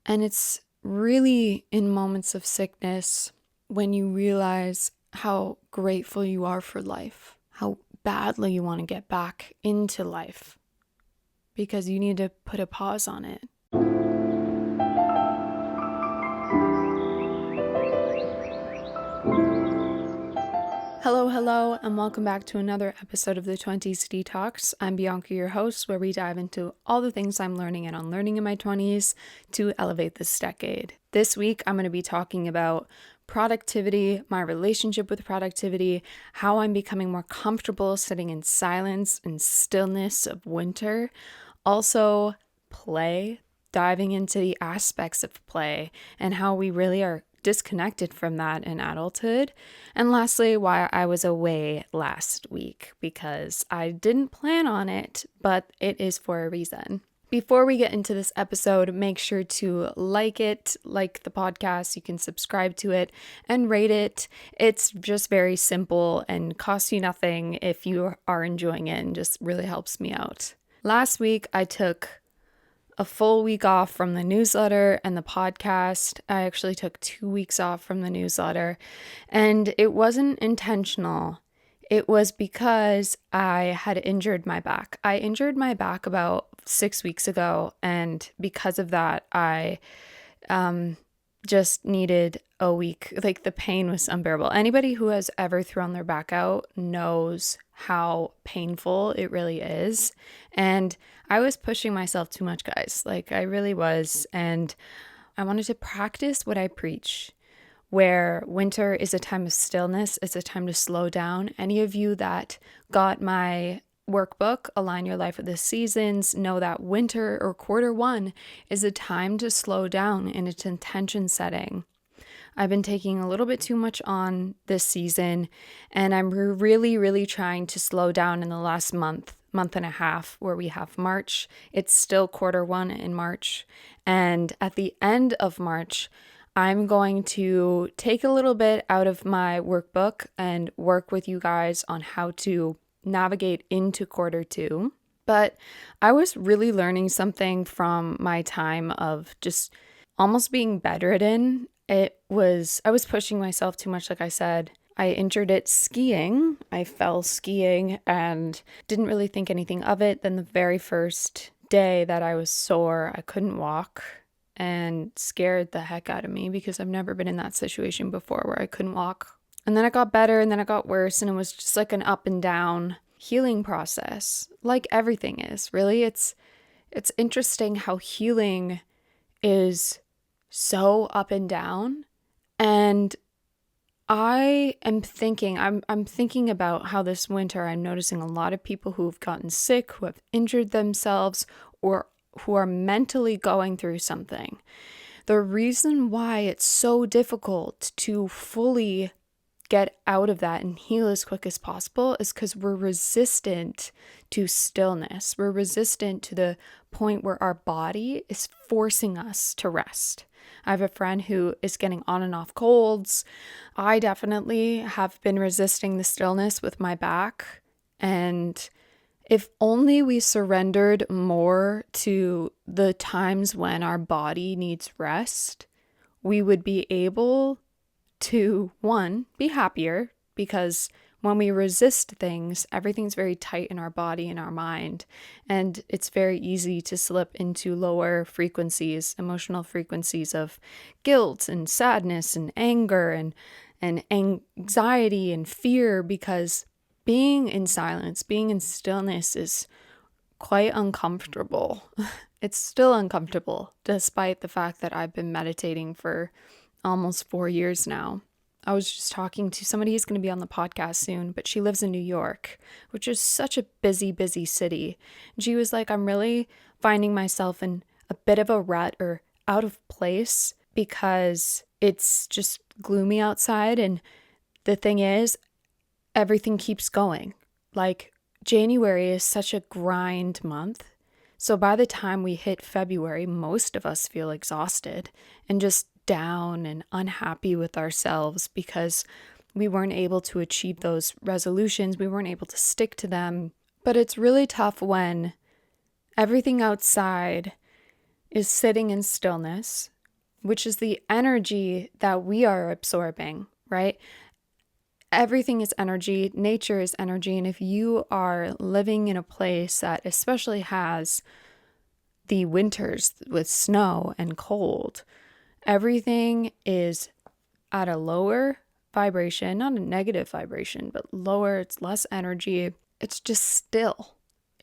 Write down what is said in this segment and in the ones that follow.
And it's really in moments of sickness when you realize how grateful you are for life, how badly you want to get back into life because you need to put a pause on it. Hello, and welcome back to another episode of the 20s Detox. I'm Bianca, your host, where we dive into all the things I'm learning and unlearning in my 20s to elevate this decade. This week, I'm going to be talking about productivity, my relationship with productivity, how I'm becoming more comfortable sitting in silence and stillness of winter. Also, play, diving into the aspects of play and how we really are disconnected from that in adulthood. And lastly, why I was away last week, because I didn't plan on it, but it is for a reason. Before we get into this episode, make sure to like the podcast. You can subscribe to it and rate it. It's just very simple and costs you nothing if you are enjoying it, and just really helps me out. Last week, I took a full week off from the newsletter and the podcast. I actually took 2 weeks off from the newsletter, and it wasn't intentional. It was because I had injured my back. I injured my back about 6 weeks ago, and because of that, I just needed a week. Like, the pain was unbearable. Anybody who has ever thrown their back out knows how painful it really is. And I was pushing myself too much, guys. Like, I really was. And I wanted to practice what I preach, where winter is a time of stillness. It's a time to slow down. Any of you that got my workbook, Align Your Life with the Seasons, know that winter or quarter one is a time to slow down in its intention setting. I've been taking a little bit too much on this season, and I'm really trying to slow down in the last month and a half, where we have March. It's still quarter one in March. And at the end of March, I'm going to take a little bit out of my workbook and work with you guys on how to navigate into quarter two. But I was really learning something from my time of just almost being bedridden. I was pushing myself too much, like I said. I injured it skiing. I fell skiing and didn't really think anything of it. Then the very first day that I was sore, I couldn't walk, and scared the heck out of me because I've never been in that situation before where I couldn't walk. And then it got better, and then it got worse, and it was just like an up and down healing process, like everything is. Really, it's interesting how healing is so up and down. And I am thinking, I'm thinking about how this winter I'm noticing a lot of people who've gotten sick, who have injured themselves, or who are mentally going through something. The reason why it's so difficult to fully get out of that and heal as quick as possible is because we're resistant to stillness. We're resistant to the point where our body is forcing us to rest. I have a friend who is getting on and off colds. I definitely have been resisting the stillness with my back. And if only we surrendered more to the times when our body needs rest, we would be able to, one, be happier, because when we resist things, everything's very tight in our body and our mind, and it's very easy to slip into lower frequencies, emotional frequencies of guilt and sadness and anger and anxiety and fear, because being in silence, being in stillness is quite uncomfortable. It's still uncomfortable, despite the fact that I've been meditating for almost 4 years now. I was just talking to somebody who's going to be on the podcast soon, but she lives in New York, which is such a busy city. And she was like, I'm really finding myself in a bit of a rut or out of place because it's just gloomy outside. And the thing is, everything keeps going. Like, January is such a grind month. So by the time we hit February, most of us feel exhausted and just down and unhappy with ourselves because we weren't able to achieve those resolutions. We weren't able to stick to them. But it's really tough when everything outside is sitting in stillness, which is the energy that we are absorbing, right? Everything is energy, nature is energy, and if you are living in a place that especially has the winters with snow and cold, everything is at a lower vibration, not a negative vibration, but lower, it's less energy. It's just still,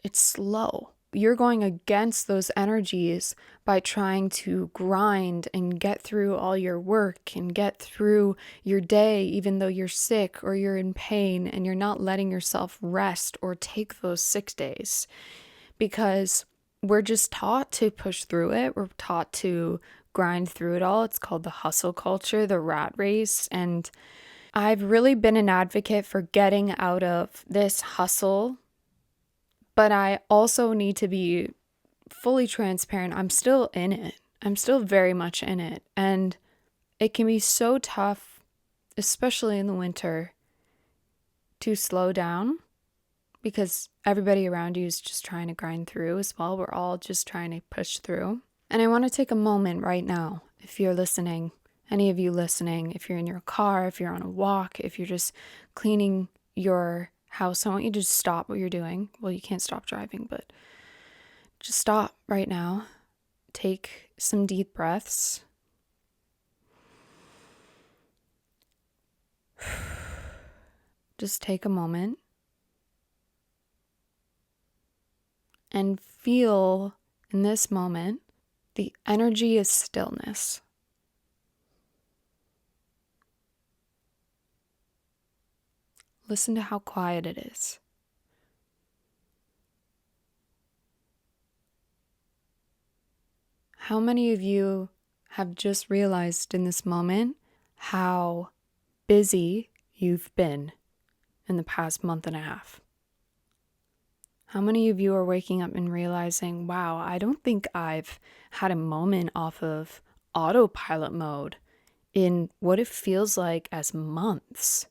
it's slow. You're going against those energies by trying to grind and get through all your work and get through your day, even though you're sick or you're in pain and you're not letting yourself rest or take those sick days, because we're just taught to push through it. We're taught to grind through it all. It's called the hustle culture, the rat race. And I've really been an advocate for getting out of this hustle, but I also need to be fully transparent. I'm still in it. I'm still very much in it. And it can be so tough, especially in the winter, to slow down because everybody around you is just trying to grind through as well. We're all just trying to push through. And I want to take a moment right now, if you're listening, any of you listening, if you're in your car, if you're on a walk, if you're just cleaning your house, I want you to just stop what you're doing. Well, you can't stop driving, but just stop right now. Take some deep breaths. Just take a moment and feel in this moment the energy of stillness. Listen to how quiet it is. How many of you have just realized in this moment how busy you've been in the past month and a half? How many of you are waking up and realizing, wow, I don't think I've had a moment off of autopilot mode in what it feels like as months?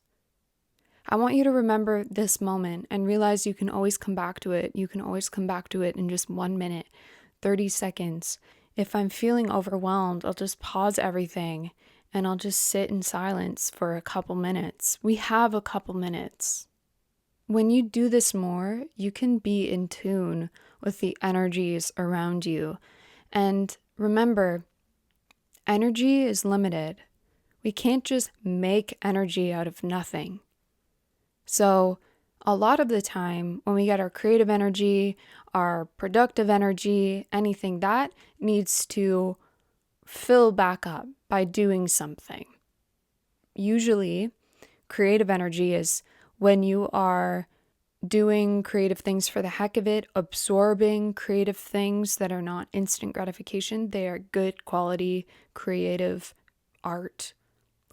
I want you to remember this moment and realize you can always come back to it. You can always come back to it in just 1 minute, 30 seconds. If I'm feeling overwhelmed, I'll just pause everything and I'll just sit in silence for a couple minutes. We have a couple minutes. When you do this more, you can be in tune with the energies around you. And remember, energy is limited. We can't just make energy out of nothing. So a lot of the time when we get our creative energy, our productive energy, anything, that needs to fill back up by doing something. Usually, creative energy is when you are doing creative things for the heck of it, absorbing creative things that are not instant gratification. They are good quality creative art,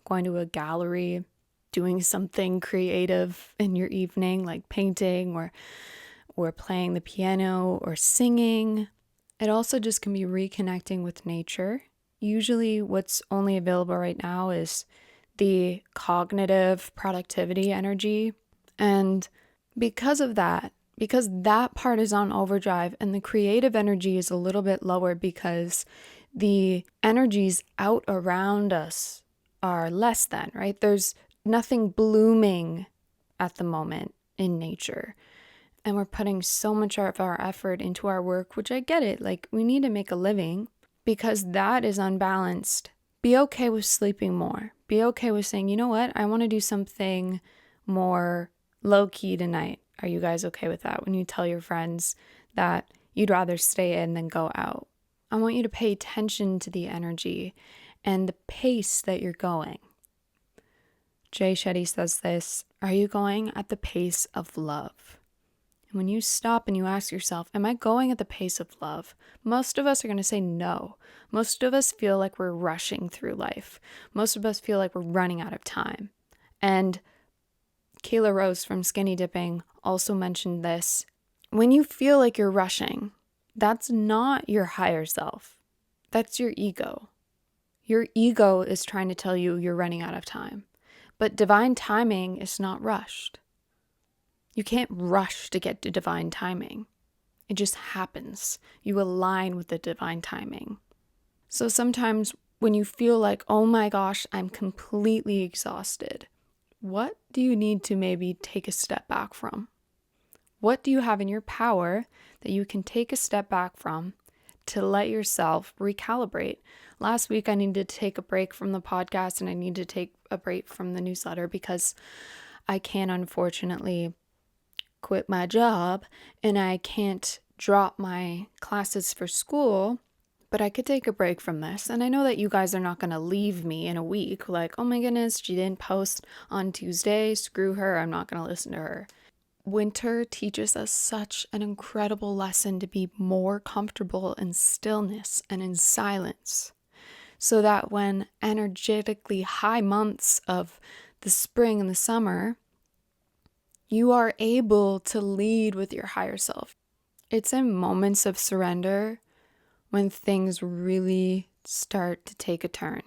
going to a gallery, doing something creative in your evening, like painting or playing the piano or singing. It also just can be reconnecting with nature. Usually what's only available right now is the cognitive productivity energy. And because of that, because that part is on overdrive and the creative energy is a little bit lower because the energies out around us are less than, right? There's nothing blooming at the moment in nature. And we're putting so much of our effort into our work, which I get it. Like, we need to make a living because that is unbalanced. Be okay with sleeping more. Be okay with saying, you know what? I want to do something more low key tonight. Are you guys okay with that? When you tell your friends that you'd rather stay in than go out, I want you to pay attention to the energy and the pace that you're going. Jay Shetty says this, are you going at the pace of love? And when you stop and you ask yourself, am I going at the pace of love? Most of us are going to say no. Most of us feel like we're rushing through life. Most of us feel like we're running out of time. And Kayla Rose from Skinny Dipping also mentioned this. When you feel like you're rushing, that's not your higher self. That's your ego. Your ego is trying to tell you you're running out of time. But divine timing is not rushed. You can't rush to get to divine timing. It just happens. You align with the divine timing. So sometimes when you feel like, oh my gosh, I'm completely exhausted, what do you need to maybe take a step back from? What do you have in your power that you can take a step back from to let yourself recalibrate? Last week, I needed to take a break from the podcast and I need to take a break from the newsletter because I can't, unfortunately, quit my job and I can't drop my classes for school, but I could take a break from this. And I know that you guys are not going to leave me in a week like, oh my goodness, she didn't post on Tuesday. Screw her. I'm not going to listen to her. Winter teaches us such an incredible lesson to be more comfortable in stillness and in silence, so that when energetically high months of the spring and the summer, you are able to lead with your higher self. It's in moments of surrender when things really start to take a turn.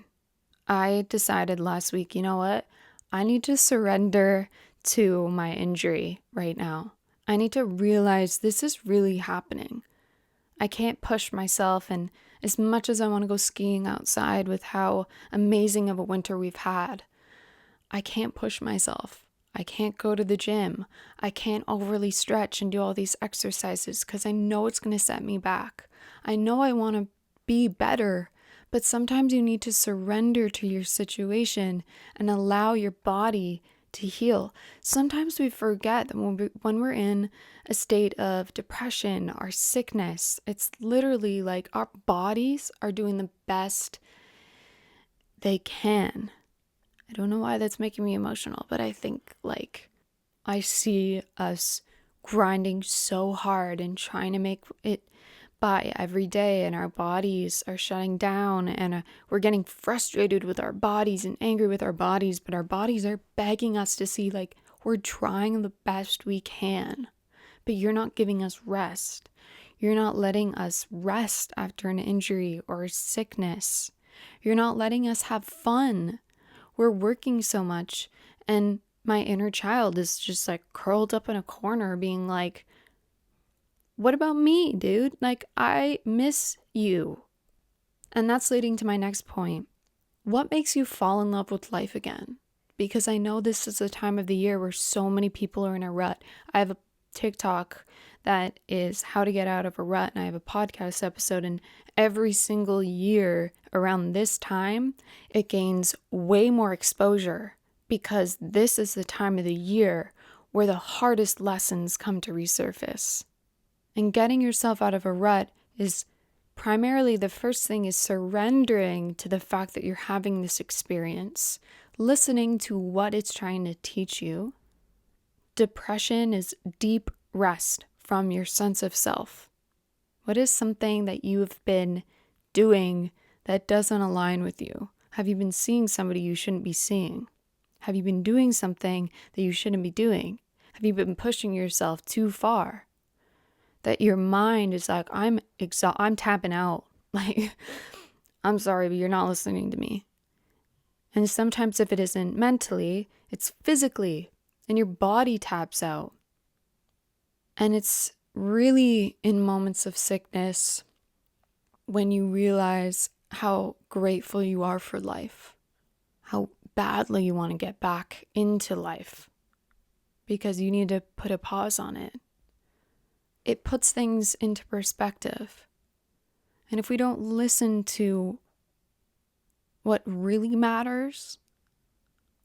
I decided last week, you know what? I need to surrender to my injury right now. I need to realize this is really happening. I can't push myself, and as much as I want to go skiing outside with how amazing of a winter we've had, I can't push myself. I can't go to the gym. I can't overly stretch and do all these exercises because I know it's going to set me back. I know I want to be better, but sometimes you need to surrender to your situation and allow your body to heal. Sometimes we forget that when we're in a state of depression or sickness, it's literally like our bodies are doing the best they can. I don't know why that's making me emotional, but I think like I see us grinding so hard and trying to make it by every day, and our bodies are shutting down, and we're getting frustrated with our bodies and angry with our bodies, but our bodies are begging us to see like we're trying the best we can, but you're not giving us rest. You're not letting us rest after an injury or sickness. You're not letting us have fun. We're working so much, and my inner child is just like curled up in a corner being like, what about me, dude? Like, I miss you. And that's leading to my next point. What makes you fall in love with life again? Because I know this is a time of the year where so many people are in a rut. I have a TikTok that is how to get out of a rut, and I have a podcast episode, and every single year around this time, it gains way more exposure because this is the time of the year where the hardest lessons come to resurface. And getting yourself out of a rut is primarily, the first thing is surrendering to the fact that you're having this experience, listening to what it's trying to teach you. Depression is deep rest from your sense of self. What is something that you've been doing that doesn't align with you? Have you been seeing somebody you shouldn't be seeing? Have you been doing something that you shouldn't be doing? Have you been pushing yourself too far? That your mind is like, I'm tapping out. Like, I'm sorry, but you're not listening to me. And sometimes if it isn't mentally, it's physically, and your body taps out. And it's really in moments of sickness when you realize how grateful you are for life, how badly you want to get back into life because you need to put a pause on it. It puts things into perspective. And if we don't listen to what really matters,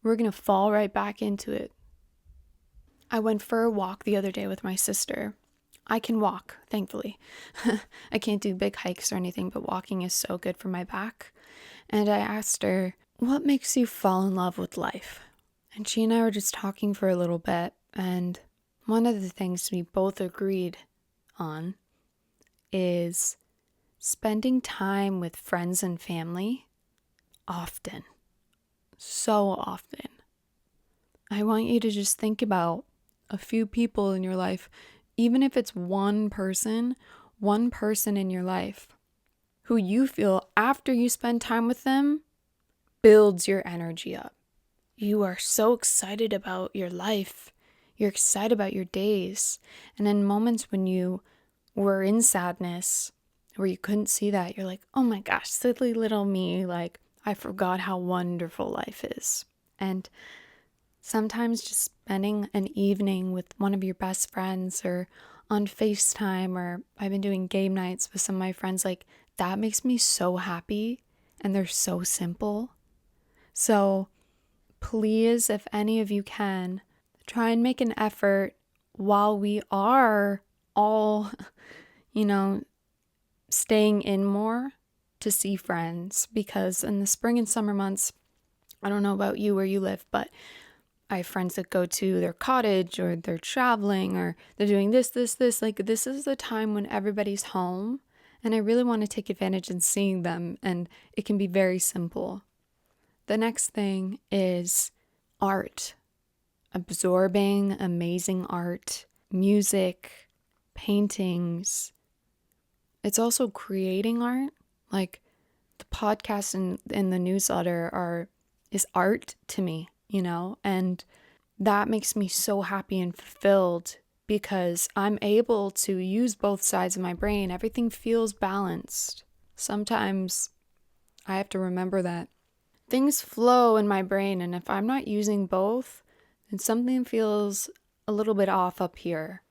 we're going to fall right back into it. I went for a walk the other day with my sister. I can walk, thankfully. I can't do big hikes or anything, but walking is so good for my back. And I asked her, what makes you fall in love with life? And she and I were just talking for a little bit, and one of the things we both agreed on is spending time with friends and family often. So often. I want you to just think about a few people in your life, even if it's one person in your life who you feel after you spend time with them builds your energy up. You are so excited about your life. You're excited about your days. And in moments when you were in sadness, where you couldn't see that, you're like, oh my gosh, silly little me, like I forgot how wonderful life is. And sometimes just spending an evening with one of your best friends or on FaceTime, or I've been doing game nights with some of my friends, like that makes me so happy, and they're so simple. So please, if any of you can, try and make an effort while we are all, staying in more, to see friends, because in the spring and summer months, I don't know about you where you live, but I have friends that go to their cottage or they're traveling or they're doing this. Like, this is the time when everybody's home. And I really want to take advantage in seeing them. And it can be very simple. The next thing is art. Absorbing amazing art, music, paintings. It's also creating art. Like the podcast and the newsletter is art to me, and that makes me so happy and fulfilled because I'm able to use both sides of my brain. Everything feels balanced. Sometimes I have to remember that things flow in my brain, and if I'm not using both, then something feels a little bit off up here.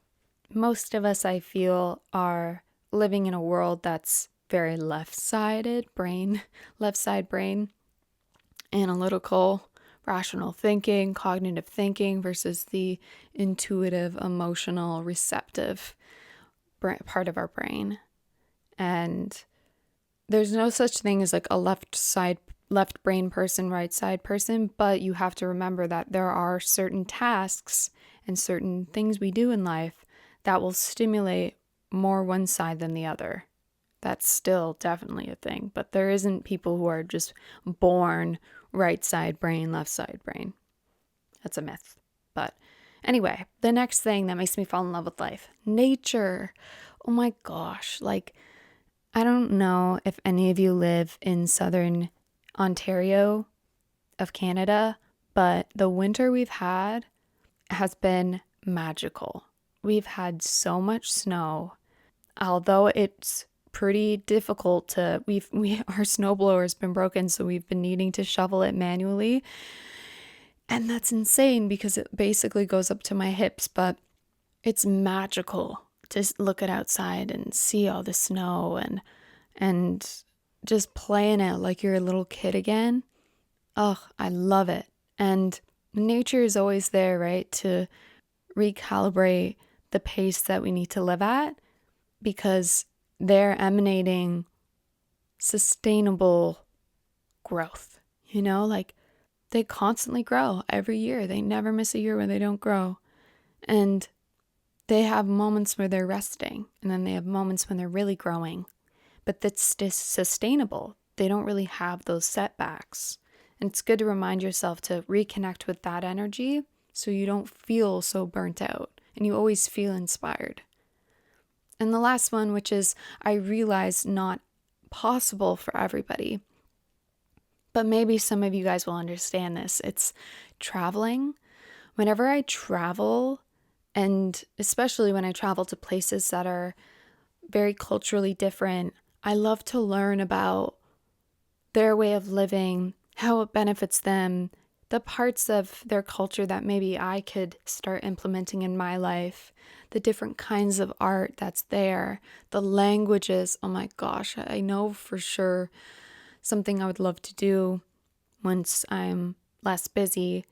Most of us, I feel, are living in a world that's very left-sided brain, left side brain, analytical, rational thinking, cognitive thinking versus the intuitive, emotional, receptive part of our brain. And there's no such thing as like a left brain person, right side person, but you have to remember that there are certain tasks and certain things we do in life that will stimulate more one side than the other. That's still definitely a thing, but there isn't people who are just born right side brain, left side brain. That's a myth. But anyway, the next thing that makes me fall in love with life, nature. Oh my gosh, like I don't know if any of you live in southern Ontario of Canada, but the winter we've had has been magical. We've had so much snow, although it's pretty difficult to, our snowblower's been broken, so we've been needing to shovel it manually. And that's insane because it basically goes up to my hips, but it's magical to look at outside and see all the snow and just play in it like you're a little kid again. Oh, I love it. And nature is always there, right, to recalibrate the pace that we need to live at, because they're emanating sustainable growth, like they constantly grow every year. They never miss a year where they don't grow. And they have moments where they're resting, and then they have moments when they're really growing. But that's sustainable. They don't really have those setbacks. And it's good to remind yourself to reconnect with that energy so you don't feel so burnt out and you always feel inspired. And the last one, which is, I realize not possible for everybody, but maybe some of you guys will understand this. It's traveling. Whenever I travel, and especially when I travel to places that are very culturally different, I love to learn about their way of living, how it benefits them, the parts of their culture that maybe I could start implementing in my life, the different kinds of art that's there, the languages. Oh my gosh, I know for sure something I would love to do once I'm less busy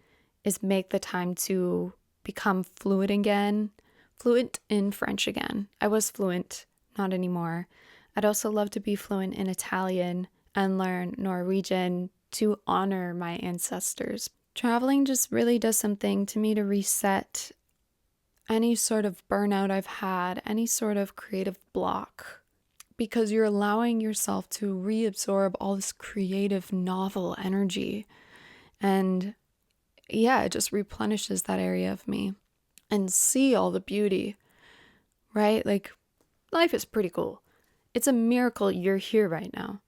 is make the time to become fluent in French again. I was fluent, not anymore. I'd also love to be fluent in Italian and learn Norwegian to honor my ancestors. Traveling just really does something to me to reset any sort of burnout I've had, any sort of creative block, because you're allowing yourself to reabsorb all this creative, novel energy. And yeah, it just replenishes that area of me and see all the beauty, right? Like, life is pretty cool. It's a miracle you're here right now.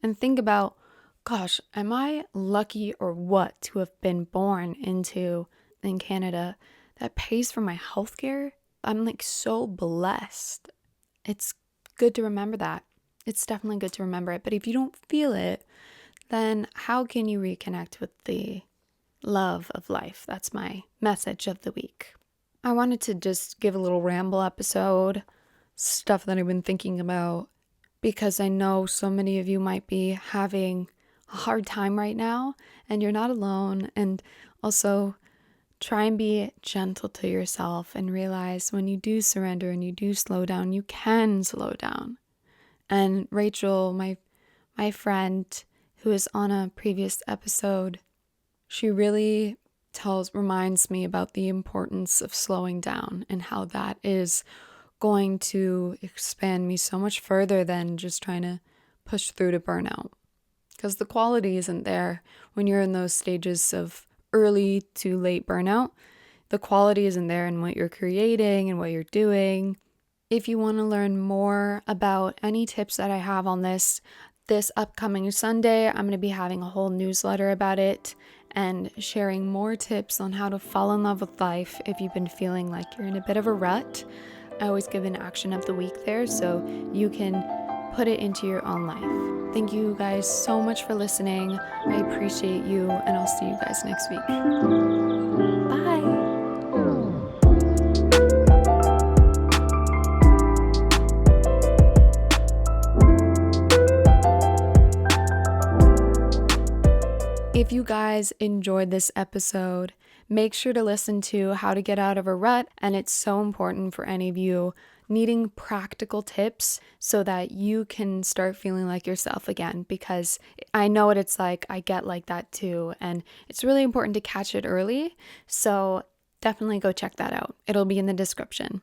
And think about, gosh, am I lucky or what to have been born into in Canada that pays for my healthcare? I'm like so blessed. It's good to remember that. It's definitely good to remember it. But if you don't feel it, then how can you reconnect with the love of life? That's my message of the week. I wanted to just give a little ramble episode, stuff that I've been thinking about, because I know so many of you might be having a hard time right now and you're not alone. And also try and be gentle to yourself and realize when you do surrender and you do slow down, you can slow down. And Rachel, my friend who is on a previous episode, she really reminds me about the importance of slowing down and how that is going to expand me so much further than just trying to push through to burnout. Because the quality isn't there when you're in those stages of early to late burnout. The quality isn't there in what you're creating and what you're doing. If you want to learn more about any tips that I have on this upcoming Sunday, I'm going to be having a whole newsletter about it and sharing more tips on how to fall in love with life if you've been feeling like you're in a bit of a rut. I always give an action of the week there so you can put it into your own life. Thank you guys so much for listening. I appreciate you, and I'll see you guys next week. Bye. If you guys enjoyed this episode, make sure to listen to How to Get Out of a Rut, and it's so important for any of you needing practical tips so that you can start feeling like yourself again, because I know what it's like. I get like that too, and it's really important to catch it early, so definitely go check that out. It'll be in the description.